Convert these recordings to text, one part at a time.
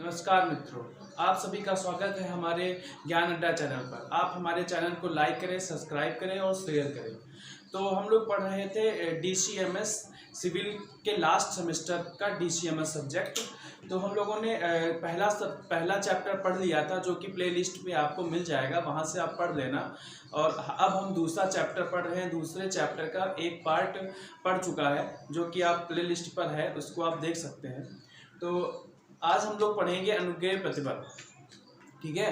नमस्कार मित्रों, आप सभी का स्वागत है हमारे ज्ञान अड्डा चैनल पर। आप हमारे चैनल को लाइक करें, सब्सक्राइब करें और शेयर करें। तो हम लोग पढ़ रहे थे DCMS सिविल के लास्ट सेमेस्टर का DCMS सब्जेक्ट। तो हम लोगों ने पहला चैप्टर पढ़ लिया था, जो कि प्लेलिस्ट पे आपको मिल जाएगा, वहाँ से आप पढ़ लेना। और अब हम दूसरा चैप्टर पढ़ रहे हैं। दूसरे चैप्टर का एक पार्ट पढ़ चुका है, जो कि आप प्लेलिस्ट पर है, उसको आप देख सकते हैं। तो आज हम लोग पढ़ेंगे अनुज्ञेय प्रतिबल। ठीक है,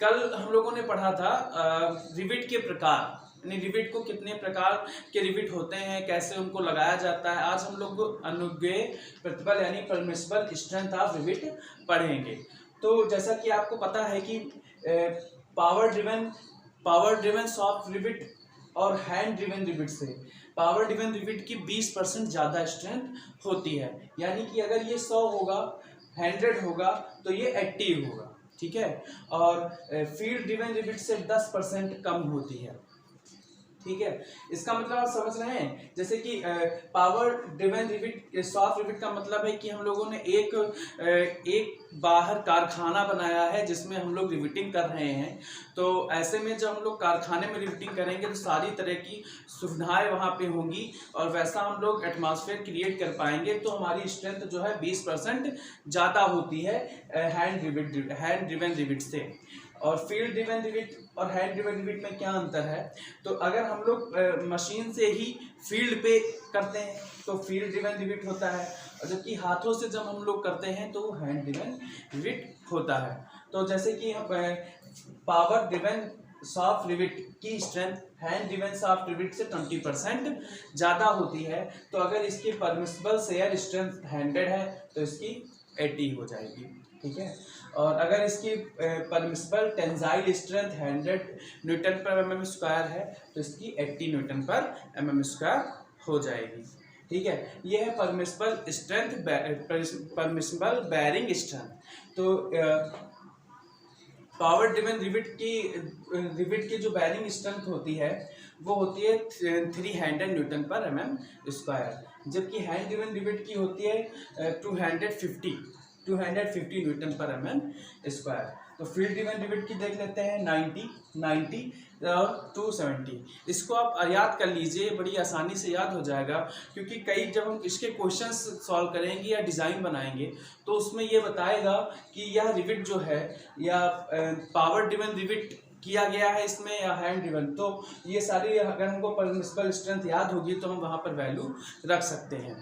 कल हम लोगों ने पढ़ा था रिविट के प्रकार, यानी रिविट को कितने प्रकार के रिविट होते हैं, कैसे उनको लगाया जाता है। आज हम लोग अनुज्ञेय प्रतिबल यानी परमिसिबल स्ट्रेंथ ऑफ रिविट पढ़ेंगे। तो जैसा कि आपको पता है कि पावर ड्रिवन सॉफ्ट रिविट और हैंड ड्रिवन रिविट से पावर ड्रिवन रिविट की 20% ज़्यादा स्ट्रेंथ होती है। यानी कि अगर ये 100 होगा, 100 होगा, तो ये 80 होगा। ठीक है, और फील्ड ड्रिवन रिविट से 10% कम होती है। ठीक है, इसका मतलब आप समझ रहे हैं। जैसे कि power driven rivet, soft rivet का मतलब है कि हम लोगों ने एक बाहर कारखाना बनाया है जिसमें हम लोग रिविटिंग कर रहे हैं। तो ऐसे में जब हम लोग कारखाने में रिविटिंग करेंगे तो सारी तरह की सुविधाएं वहाँ पे होंगी और वैसा हम लोग एटमॉस्फेयर क्रिएट कर पाएंगे। तो हमारी स्ट्रेंथ जो है 20% ज़्यादा होती है हैंड ड्रिवन रिविट से। और फील्ड ड्रिवन रिविट और हैंड ड्रिवन रिविट में क्या अंतर है? तो अगर हम लोग मशीन से ही फील्ड पे करते हैं तो फील्ड ड्रिवन रिविट होता है, और जबकि हाथों से जब हम लोग करते हैं तो हैंड ड्रिवन रिविट होता है। तो जैसे कि पावर ड्रिवन सॉफ्ट रिविट की strength hand driven soft rivet से 20% ज़्यादा होती है। तो अगर इसकी परमिसिबल शेयर स्ट्रेंथ 100 है तो इसकी 80 हो जाएगी। ठीक है, और अगर इसकी परमिसिबल टेंसाइल स्ट्रेंथ 100 न्यूटन पर mm² है तो इसकी 80 न्यूटन पर mm² हो जाएगी। ठीक है, ये है permissible strength, permissible bearing strength. तो पावर ड्रिवन रिविट की जो बेयरिंग स्ट्रेंथ होती है वो होती है 300 न्यूटन पर mm², जबकि हैंड ड्रिवन रिविट की होती है 250 न्यूटन पर mm²। तो फील्ड ड्रिवन रिविट की देख लेते हैं 90 और 270। इसको आप याद कर लीजिए, बड़ी आसानी से याद हो जाएगा, क्योंकि कई जब हम इसके क्वेश्चंस सॉल्व करेंगे या डिज़ाइन बनाएंगे तो उसमें ये बताएगा कि यह रिविट जो है या पावर ड्रिवन रिविट किया गया है इसमें या हैंड ड्रिवन। तो ये सारी अगर हमको परमिसिबल स्ट्रेंथ याद होगी तो हम वहाँ पर वैल्यू रख सकते हैं।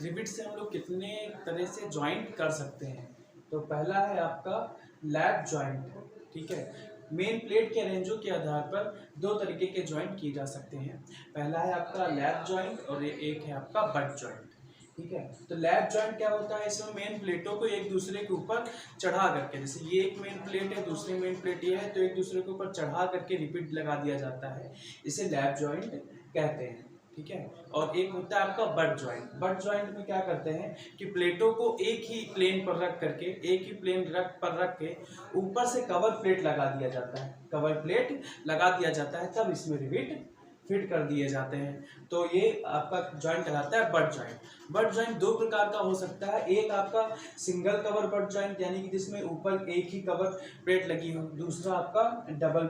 रिविट से हम लोग कितने तरह से ज्वाइंट कर सकते हैं? तो पहला है आपका लैप ज्वाइंट। ठीक है, मेन प्लेट के रेंजों के आधार पर दो तरीके के ज्वाइंट किए जा सकते हैं। पहला है आपका लैप ज्वाइंट और एक है आपका बट ज्वाइंट। ठीक है, तो लैप ज्वाइंट क्या होता है? इसमें मेन प्लेटों को एक दूसरे के ऊपर चढ़ा करके, जैसे ये एक मेन प्लेट है, दूसरी मेन प्लेट ये है, तो एक दूसरे के ऊपर चढ़ा करके रिपीट लगा दिया जाता है। इसे लैप ज्वाइंट कहते हैं। ठीक है, और एक होता है आपका बट ज्वाइंट। बट ज्वाइंट में क्या करते हैं कि प्लेटों को एक ही प्लेन पर रख करके, एक ही प्लेन पर रख के ऊपर से कवर प्लेट लगा दिया जाता है। कवर प्लेट लगा दिया जाता है, तब इसमें रिविट फिट कर दिए जाते हैं। तो ये आपका ज्वाइंट कहलाता है बट ज्वाइंट। बट ज्वाइंट दो प्रकार का हो सकता है। एक आपका सिंगल कवर बट ज्वाइंट, यानी कि जिसमें ऊपर एक ही कवर प्लेट लगी हो। दूसरा आपका डबल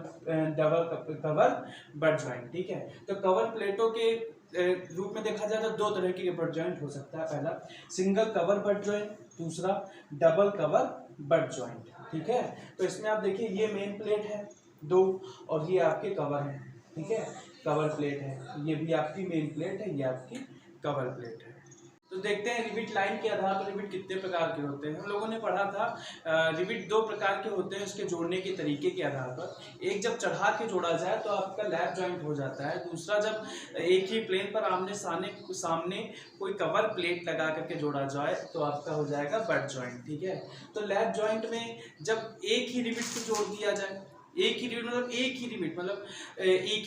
कवर बट ज्वाइंट। ठीक है, तो कवर प्लेटों के रूप में देखा जाए तो दो तरह के बट ज्वाइंट हो सकता है। पहला सिंगल कवर बट ज्वाइंट, दूसरा डबल कवर बट ज्वाइंट। ठीक है, तो इसमें आप देखिए ये मेन प्लेट है दो और ये आपके कवर है। ठीक है, कवर प्लेट है, ये भी आपकी मेन प्लेट है, ये आपकी कवर प्लेट है। तो देखते हैं रिविट लाइन के आधार पर रिविट कितने प्रकार के होते हैं। हम लोगों ने पढ़ा था रिविट दो प्रकार के होते हैं उसके जोड़ने के तरीके के आधार पर। एक जब चढ़ा के जोड़ा जाए तो आपका लैप ज्वाइंट हो जाता है। दूसरा जब एक ही प्लेन पर आमने सामने कोई कवर प्लेट लगा करके जोड़ा जाए तो आपका हो जाएगा बट ज्वाइंट। ठीक है, तो लैप ज्वाइंट में जब एक ही रिविट को जोड़ दिया जाए, एक ही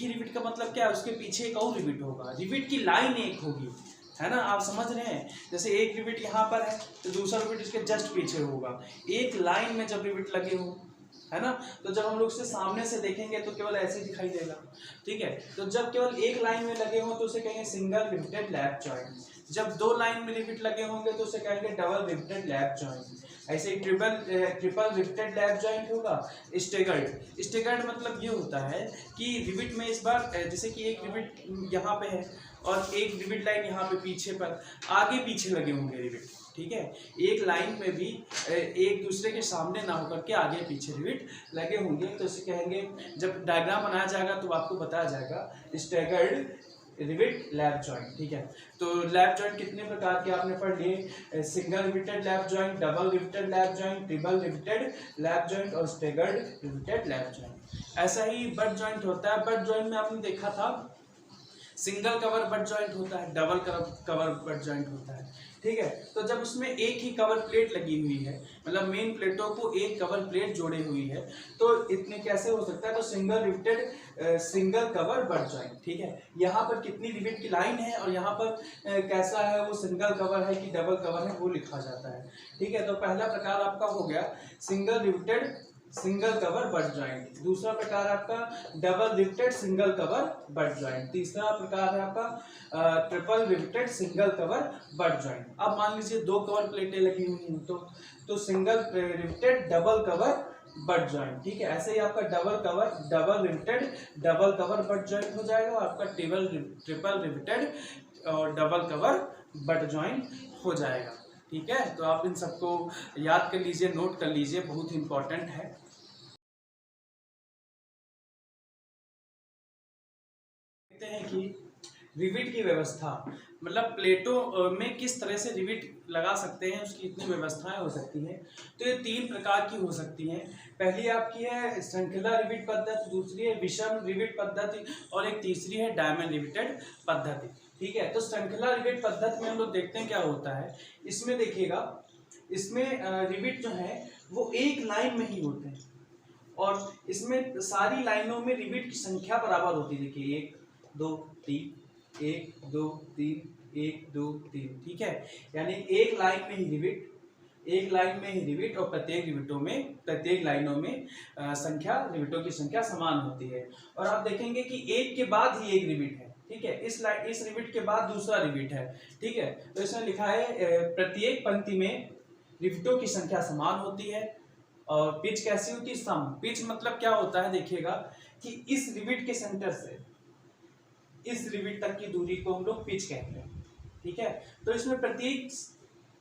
रिविट का मतलब क्या है? उसके पीछे एक और रिविट होगा, रिविट की लाइन एक होगी, है ना? आप समझ रहे हैं? जैसे एक रिविट यहाँ पर है तो दूसरा रिविट इसके जस्ट पीछे होगा। एक लाइन में जब रिविट लगे हो, है ना, तो जब हम लोग इसे सामने से देखेंगे तो केवल ऐसे दिखाई देगा। ठीक है, तो जब केवल एक लाइन में लगे हो तो उसे कहेंगे सिंगल रिविटेड लैप ज्वाइंट। जब दो लाइन में रिविट लगे होंगे तो उसे कहेंगे डबल रिविटेड लैप ज्वाइंट। ऐसे ही ट्रिपल रिवेटेड लैप जॉइंट होगा। स्टेगर्ड मतलब ये होता है कि रिवेट में इस बार जैसे कि एक रिवेट यहाँ पे है और एक रिवेट लाइन यहाँ पे पीछे पर आगे पीछे लगे होंगे रिवेट, ठीक है। एक लाइन में भी एक दूसरे के सामने ना होकर के आगे पीछे रिवेट लगे होंगे, तो इसे कहेंगे, जब डायग्राम बनाया जाएगा तो आपको बताया जाएगा स्टैगर्ड रिवेट लैप जॉइंट, ठीक है। तो लैप जॉइंट कितने प्रकार के आपने पढ़ लिए, single riveted lap joint, double riveted lap joint, triple riveted lap joint और स्टैगर्ड रिवेटेड लैप जॉइंट। ऐसा ही बट जॉइंट होता है। बट जॉइंट में आपने देखा था सिंगल कवर बट जॉइंट होता है, डबल कवर बट जॉइंट होता है, ठीक है। तो जब उसमें एक ही कवर प्लेट लगी हुई है, मतलब मेन प्लेटों को एक कवर प्लेट जोड़ी हुई है, तो इतने कैसे हो सकता है, तो single riveted single cover butt joint, ठीक है। यहाँ पर कितनी रिवेट की लाइन है और यहाँ पर कैसा है, वो सिंगल कवर है कि डबल कवर है, वो लिखा जाता है, ठीक है। तो पहला प्रकार आपका हो गया single riveted single cover butt joint. दूसरा प्रकार आपका double riveted single cover butt joint. तीसरा प्रकार है आपका triple riveted single cover butt joint. अब मान लीजिए दो कवर प्लेटें लगी हुई हैं, तो single riveted double cover butt joint, ठीक है। ऐसे ही आपका double riveted double cover butt joint हो जाएगा और आपका ट्रिपल रिवेटेड और डबल कवर बट जॉइंट हो जाएगा, ठीक है। तो आप इन सबको याद कर लीजिए, नोट कर लीजिए, बहुत इंपॉर्टेंट है। देखते हैं कि रिवेट की व्यवस्था, मतलब प्लेटों में किस तरह से रिवेट लगा सकते हैं, उसकी इतनी व्यवस्थाएं हो सकती हैं। तो ये तीन प्रकार की हो सकती हैं। पहली आपकी है श्रृंखला रिवेट पद्धति, दूसरी है विषम रिवेट पद्धति और एक तीसरी है डायमंड रिवेटेड पद्धति, ठीक है। तो श्रृंखला रिवेट पद्धति में हम लोग देखते हैं क्या होता है। इसमें देखिएगा, इसमें रिवेट जो है वो एक लाइन में ही होते हैं और इसमें सारी लाइनों में रिवेट की संख्या बराबर होती है। देखिए 1 2 3 1 2 3 1 2 3, ठीक है। यानी एक लाइन में ही रिवेट और प्रत्येक लाइनों में रिवेटों की संख्या समान होती है। और आप देखेंगे कि एक के बाद ही एक रिवेट है, ठीक है। इस रिवेट के बाद दूसरा रिवेट है, ठीक है। तो इसमें लिखा है प्रत्येक पंक्ति में रिवेटों की संख्या समान होती है और पिच कैसी होती है, सम। पिच मतलब क्या होता है, देखिएगा कि इस रिवेट के सेंटर से इस रिवेट तक की दूरी को हम लोग पिच कहते हैं, ठीक है। तो इसमें प्रत्येक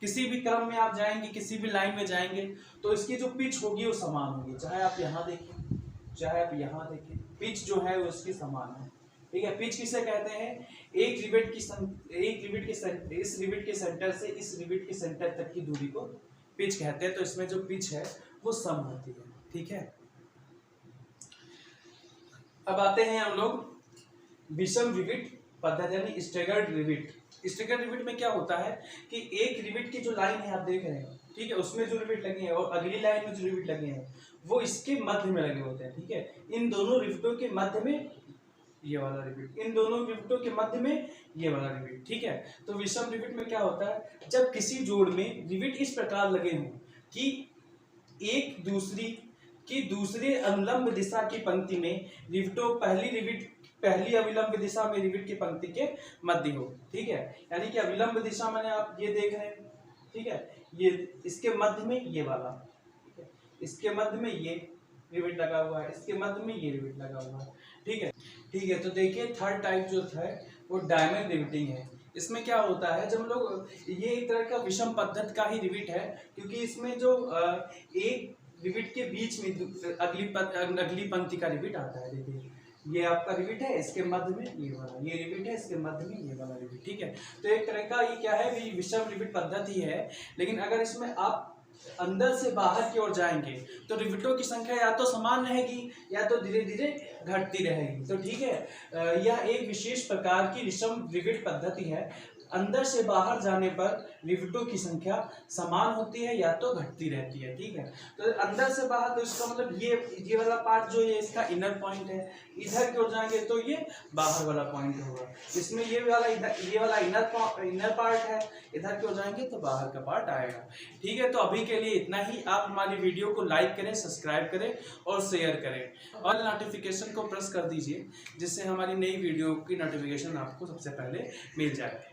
किसी भी क्रम में आप जाएंगे, किसी भी लाइन में जाएंगे, तो इसकी जो पिच होगी वो समान होगी, चाहे आप यहाँ देखें चाहे आप यहाँ देखें, पिच जो है वो उसकी समान है, ठीक है। पिच किसे कहते हैं, इस रिवेट के सेंटर से इस रिवेट के सेंटर तक की दूरी को पिच कहते हैं। तो इसमें जो पिच है वो सम होती है, ठीक है। अब आते हैं हम लोग विषम रिवेट पद्धति यानी स्टैगर्ड रिवेट। स्टैगर्ड रिवेट में क्या होता है कि एक रिवेट की जो लाइन है आप देख रहे हैं, ठीक है, उसमें जो रिवेट लगे हैं और अगली लाइन में जो रिवेट लगे हैं वो इसके मध्य में लगे होते हैं, ठीक है। इन दोनों रिवेटों के मध्य में ये वाला रिवेट, इन दोनों रिवेटों के मध्य में ये वाला रिवेट, ठीक है। तो विषम रिवेट में क्या होता है, जब किसी जोड़ में रिवेट इस प्रकार लगे हों कि एक दूसरे अनुलंब दिशा की पंक्ति में रिवेटों पहली अविलंब दिशा में रिवेट की पंक्ति के मध्य हो, ठीक है। यानी कि अविलंब दिशा मैंने आप ये देख रहे हैं, ठीक है, ये इसके मध्य में ये वाला, ठीक है, इसके मध्य में ये रिवेट लगा हुआ है, इसके मध्य में ये रिवेट लगा हुआ है, ठीक है, ठीक है। तो देखिए थर्ड टाइप जो है वो डायमंड रिवेटिंग है। इसमें क्या होता है, जब लोग ये एक तरह का विषम पद्धति का ही रिवेट है, क्योंकि इसमें जो एक रिवेट के बीच में अगली पंक्ति का रिवेट आता है। देखिए ये आपका रिवेट है, इसके मध्य में ये वाला, ये रिवेट है, इसके मध्य में ये वाला रिवेट, ठीक है। तो एक तरह का ये क्या है, विषम रिवेट पद्धति है। लेकिन अगर इसमें आप अंदर से बाहर की ओर जाएंगे तो रिवेटों की संख्या या तो समान रहेगी या तो धीरे धीरे घटती रहेगी। तो ठीक है, यह एक विशेष प्रकार की विषम रिवेट पद्धति है। अंदर से बाहर जाने पर रिवेटों की संख्या समान होती है या तो घटती रहती है, ठीक है। तो अंदर से बाहर, तो इसका मतलब ये वाला पार्ट जो है इसका इनर पॉइंट है, इधर की ओर जाएंगे तो ये बाहर वाला पॉइंट होगा। इसमें ये वाला इनर पार्ट है, इधर की ओर जाएंगे तो बाहर का पार्ट आएगा, ठीक है। तो अभी के लिए इतना ही। आप हमारी वीडियो को लाइक करें, सब्सक्राइब करें और शेयर करें और नोटिफिकेशन को प्रेस कर दीजिए, जिससे हमारी नई वीडियो की नोटिफिकेशन आपको सबसे पहले मिल जाए।